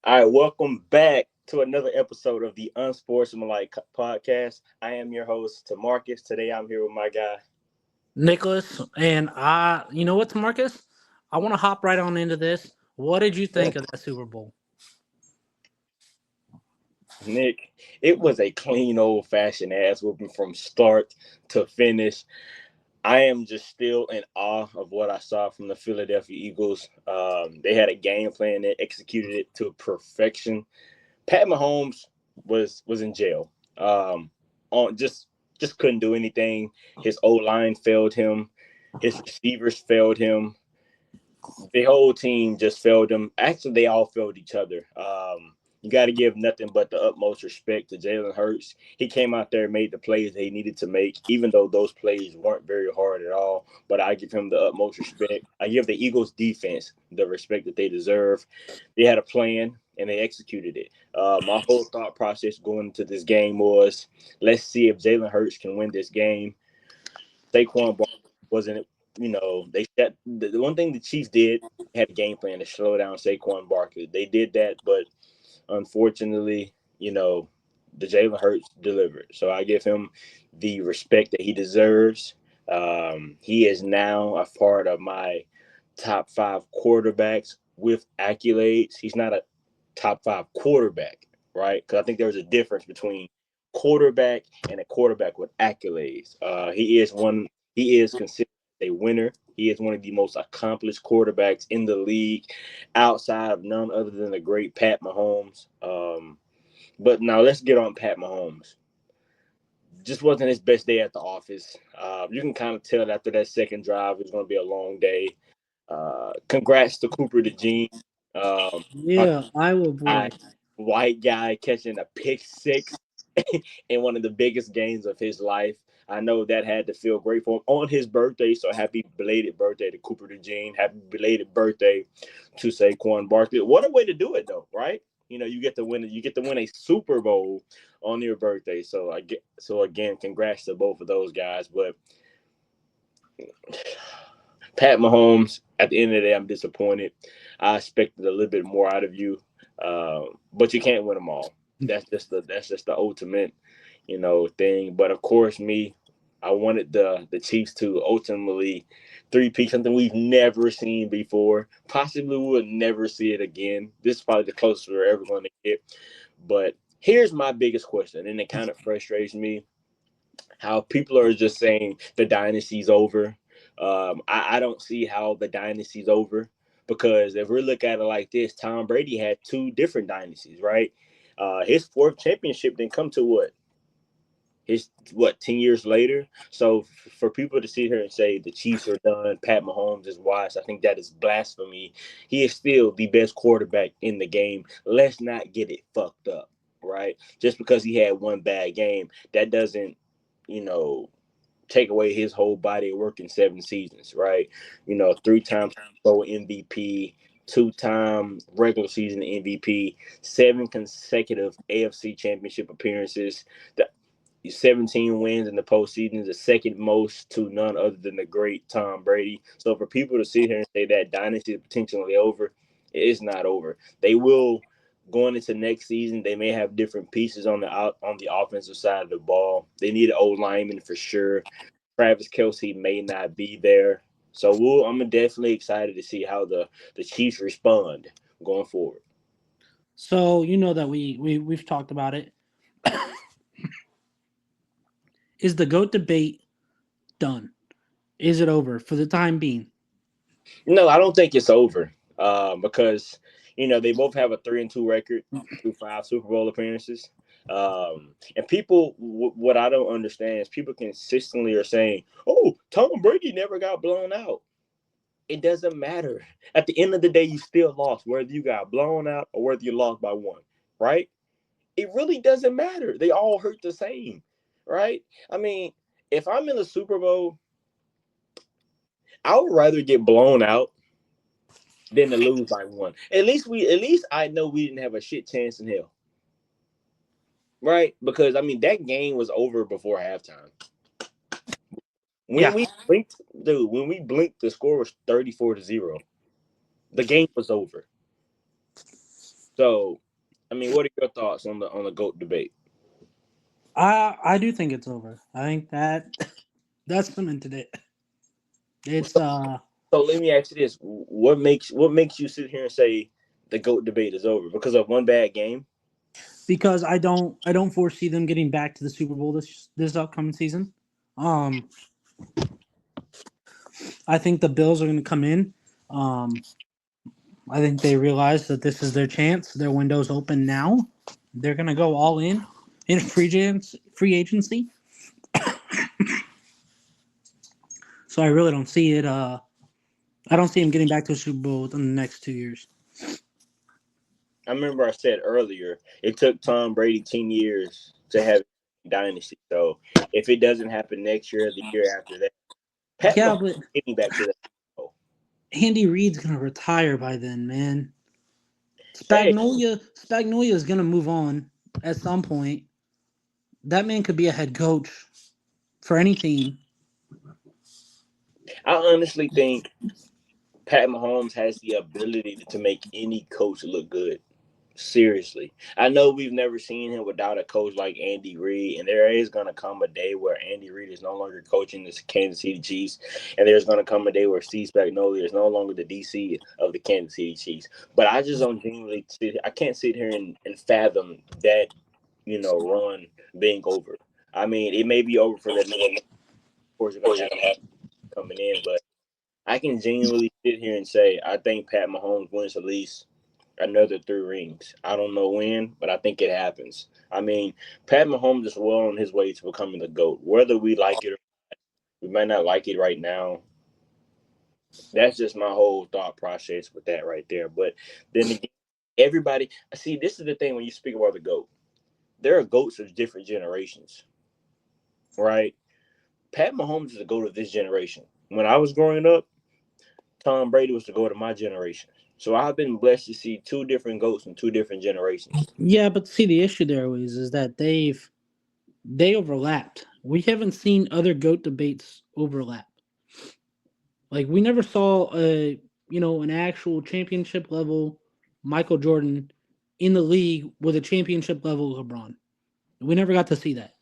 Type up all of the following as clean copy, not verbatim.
All right, welcome back to another episode of the Unsportsmanlike Podcast. I am your host, Tamarcus. Today I'm here with my guy, Nicholas, and you know what, Marcus? I want to hop right on into this. What did you think of that Super Bowl? Nick. It was a clean, old-fashioned ass whooping from start to finish. I am just still in awe of what I saw from the Philadelphia Eagles. They had a game plan that executed it to perfection. Pat Mahomes was in jail. On just couldn't do anything. His O line failed him. His receivers failed him. The whole team just failed him. Actually, they all failed each other. You got to give nothing but the utmost respect to Jalen Hurts. He came out there and made the plays they needed to make, even though those plays weren't very hard at all. But I give him the utmost respect. I give the Eagles defense the respect that they deserve. They had a plan and they executed it. My whole thought process going into this game was, let's see if Jalen Hurts can win this game. Saquon Barkley wasn't, the one thing the Chiefs did had a game plan to slow down Saquon Barkley. They did that, but unfortunately, the Jalen Hurts delivered. So I give him the respect that he deserves. He is now a part of my top 5 quarterbacks with accolades. He's not a top 5 quarterback, right? Because I think there's a difference between quarterback and a quarterback with accolades. He is considered a winner. He is one of the most accomplished quarterbacks in the league, outside of none other than the great Pat Mahomes. But now let's get on Pat Mahomes. Just wasn't his best day at the office. You can kind of tell after that second drive it was going to be a long day. Congrats to Cooper DeJean. Yeah, Iowa boy. White guy catching a pick six in one of the biggest games of his life. I know that had to feel great for him on his birthday. So happy belated birthday to Cooper DeJean. Happy belated birthday to Saquon Barkley. What a way to do it, though, right? You get to win. You get to win a Super Bowl on your birthday. So again, congrats to both of those guys. But Pat Mahomes, at the end of the day, I'm disappointed. I expected a little bit more out of you, but you can't win them all. That's just the ultimate, thing. But of course, I wanted the Chiefs to ultimately three-peat, something we've never seen before. Possibly we will never see it again. This is probably the closest we're ever going to get. But here's my biggest question, and it kind of frustrates me how people are just saying the dynasty's over. I don't see how the dynasty's over, because if we look at it like this, Tom Brady had 2 different dynasties, right? His 4th championship didn't come to his 10 years later. So for people to sit here and say the Chiefs are done, Pat Mahomes is washed, I think that is blasphemy. He is still the best quarterback in the game. Let's not get it fucked up, right? Just because he had one bad game, that doesn't, take away his whole body of work in 7 seasons, right? 3-time Pro MVP, 2-time regular season MVP, 7 consecutive AFC Championship appearances. The 17 wins in the postseason is the second most to none other than the great Tom Brady. So for people to sit here and say that dynasty is potentially over, it's not over. They will, going into next season, they may have different pieces on the offensive side of the ball. They need an old lineman for sure. Travis Kelce may not be there. So I'm definitely excited to see how the Chiefs respond going forward. So you know that we've talked about it. Is the GOAT debate done? Is it over for the time being? No, I don't think it's over, because they both have a 3-2 record through 5 Super Bowl appearances. And people, what I don't understand is people consistently are saying, "Oh, Tom Brady never got blown out." It doesn't matter. At the end of the day, you still lost, whether you got blown out or whether you lost by 1, right? It really doesn't matter. They all hurt the same, right? I mean, if I'm in the Super Bowl, I would rather get blown out than to lose by 1. At least I know we didn't have a shit chance in hell. Right? Because I mean that game was over before halftime. When Yeah. we blinked, the score was 34-0. The game was over. So, I mean, what are your thoughts on the GOAT debate? I do think it's over. I think that's cemented it. It's So let me ask you this: what makes you sit here and say the GOAT debate is over because of one bad game? because I don't foresee them getting back to the Super Bowl this upcoming season. Um, I think the Bills are going to come in. Um, I think they realize that this is their chance. Their window's open now. They're going to go all in free agency. So I really don't see it. I don't see him getting back to the Super Bowl within the next 2 years. I remember I said earlier it took Tom Brady 10 years to have a dynasty. So if it doesn't happen next year, the year after that, Pat Yeah, Mahomes but getting back to that. Oh, Andy Reid's going to retire by then, man. hey, Spagnolia is going to move on at some point. That man could be a head coach for any team. I honestly think Pat Mahomes has the ability to make any coach look good. Seriously, I know we've never seen him without a coach like Andy Reid, and there is going to come a day where Andy Reid is no longer coaching the Kansas City Chiefs, and there's going to come a day where Steve Spagnuolo is no longer the DC of the Kansas City Chiefs. But I just don't genuinely I can't sit here and fathom that run being over. I mean, it may be over for that. Of course, you're going to have coming in, but I can genuinely sit here and say I think Pat Mahomes wins at least another 3 rings. I don't know when, but I think it happens. I mean, Pat Mahomes is well on his way to becoming the GOAT. Whether we like it or we might not like it right now. That's just my whole thought process with that right there. But then again, everybody see this is the thing when you speak about the GOAT. There are GOATs of different generations, right? Pat Mahomes is the GOAT of this generation. When I was growing up, Tom Brady was the GOAT of my generation. So I've been blessed to see two different GOATs in two different generations. Yeah, but see, the issue there is that they overlapped. We haven't seen other goat debates overlap. Like we never saw an actual championship level Michael Jordan in the league with a championship level LeBron. We never got to see that.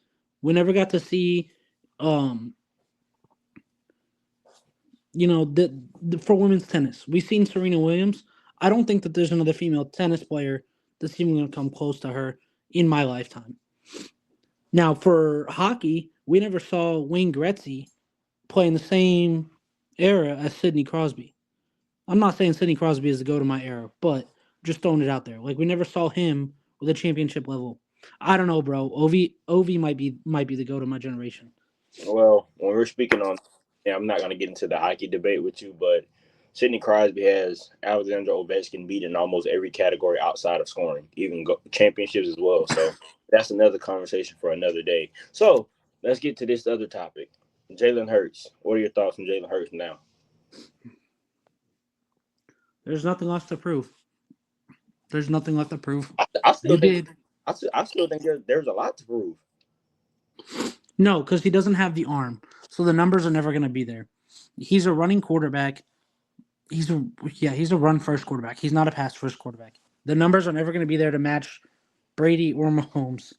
We never got to see um for women's tennis. We've seen Serena Williams. I don't think that there's another female tennis player that's even going to come close to her in my lifetime. Now, for hockey, we never saw Wayne Gretzky play in the same era as Sidney Crosby. I'm not saying Sidney Crosby is the go to my era, but just throwing it out there. Like we never saw him with a championship level. I don't know, bro. Ovi might be the go to my generation. Well, when we're speaking on, yeah, I'm not going to get into the hockey debate with you, but Sidney Crosby has Alexander Ovechkin beat in almost every category outside of scoring, even championships as well. So that's another conversation for another day. So let's get to this other topic. Jalen Hurts. What are your thoughts on Jalen Hurts now? There's nothing left to prove. There's nothing left to prove. I You still think did. I still think there's a lot to prove. No, because he doesn't have the arm. So the numbers are never going to be there. He's a running quarterback. He's a run first quarterback. He's not a pass first quarterback. The numbers are never going to be there to match Brady or Mahomes.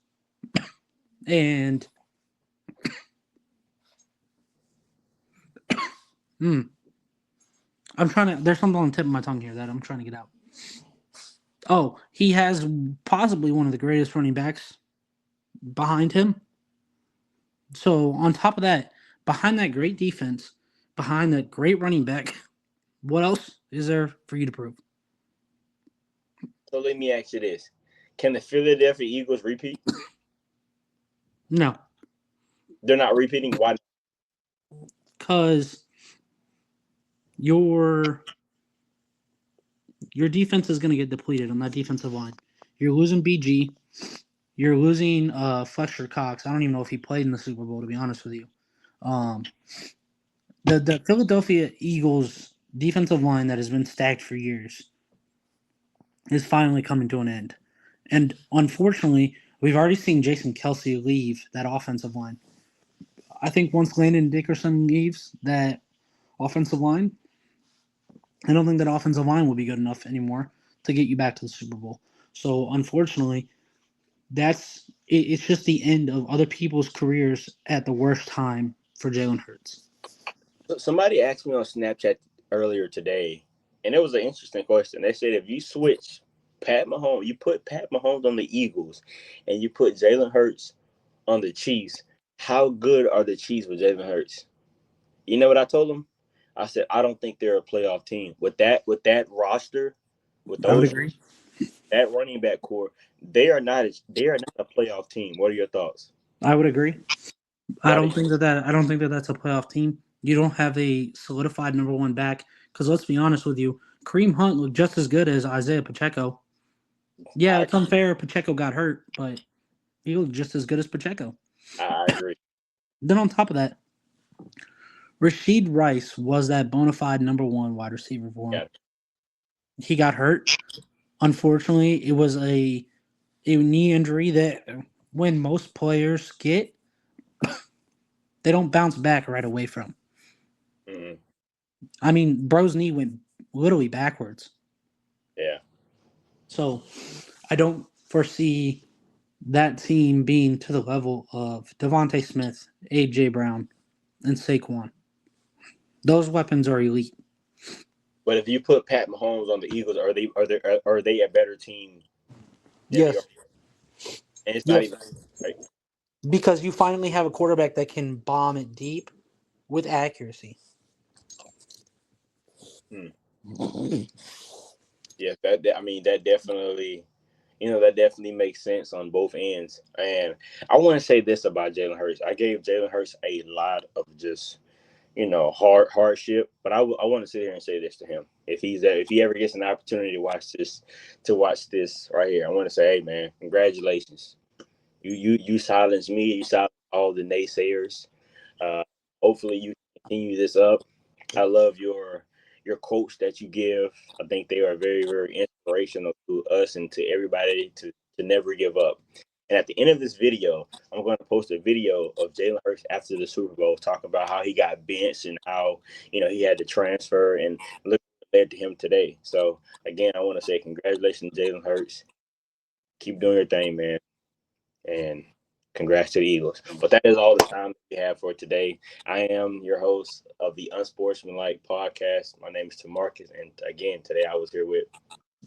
And I'm trying to. There's something on the tip of my tongue here that I'm trying to get out. Oh, he has possibly one of the greatest running backs behind him. So on top of that, behind that great defense, behind that great running back, what else is there for you to prove? So let me ask you this: can the Philadelphia Eagles repeat? No, They're not repeating. Why? because your defense is going to get depleted on that defensive line. You're losing BG. You're losing Fletcher Cox. I don't even know if he played in the Super Bowl, to be honest with you. The Philadelphia Eagles defensive line that has been stacked for years is finally coming to an end. And unfortunately, we've already seen Jason Kelsey leave that offensive line. I think once Landon Dickerson leaves that offensive line, I don't think that offensive line will be good enough anymore to get you back to the Super Bowl. So unfortunately, it's just the end of other people's careers at the worst time for Jalen Hurts. Somebody asked me on Snapchat earlier today, and it was an interesting question. They said if you switch you put Pat Mahomes on the Eagles, and you put Jalen Hurts on the Chiefs, how good are the Chiefs with Jalen Hurts? You know what I told them? I said I don't think they're a playoff team with that roster, with I would those agree. that running back core. They are not a playoff team. What are your thoughts? I would agree. Not a I don't think that that's a playoff team. You don't have a solidified number one back because let's be honest with you, Kareem Hunt looked just as good as Isaiah Pacheco. Yeah, I it's unfair. Pacheco got hurt, but he looked just as good as Pacheco. I agree. Then on top of that, Rasheed Rice was that bona fide number one wide receiver for him. Yeah. He got hurt. Unfortunately, it was a knee injury that when most players get, they don't bounce back right away from. Mm-hmm. I mean, bro's knee went literally backwards. Yeah. So I don't foresee that team being to the level of Devontae Smith, A.J. Brown, and Saquon. Those weapons are elite. But if you put Pat Mahomes on the Eagles, are they a better team than they are? Yes. And it's not Yes. even right. Because you finally have a quarterback that can bomb it deep with accuracy. Hmm. Yeah, I mean that definitely makes sense on both ends. And I want to say this about Jalen Hurts. I gave Jalen Hurts a lot of just hardship, but I want to sit here and say this to him. If he ever gets an opportunity to watch this right here, I want to say, hey man, congratulations. You silenced me. You silenced all the naysayers. Uh, Hopefully you continue this up. I love your quotes that you give. I think they are very, very inspirational to us and to everybody to never give up. And at the end of this video, I'm going to post a video of Jalen Hurts after the Super Bowl talking about how he got benched and how he had to transfer and look what led to him today. So again, I want to say congratulations, Jalen Hurts. Keep doing your thing, man, and congrats to the Eagles. But that is all the time we have for today. I am your host of the Unsportsmanlike Podcast. My name is Tamarcus, and again, today I was here with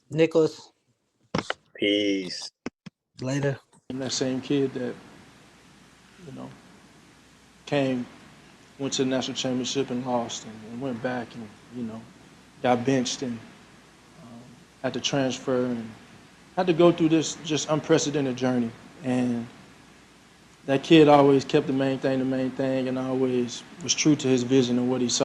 Nicholas, Peace. later. And that same kid that, you know, came, went to the national championship and lost and went back and, got benched and had to transfer and had to go through this just unprecedented journey. And that kid always kept the main thing, and always was true to his vision and what he saw.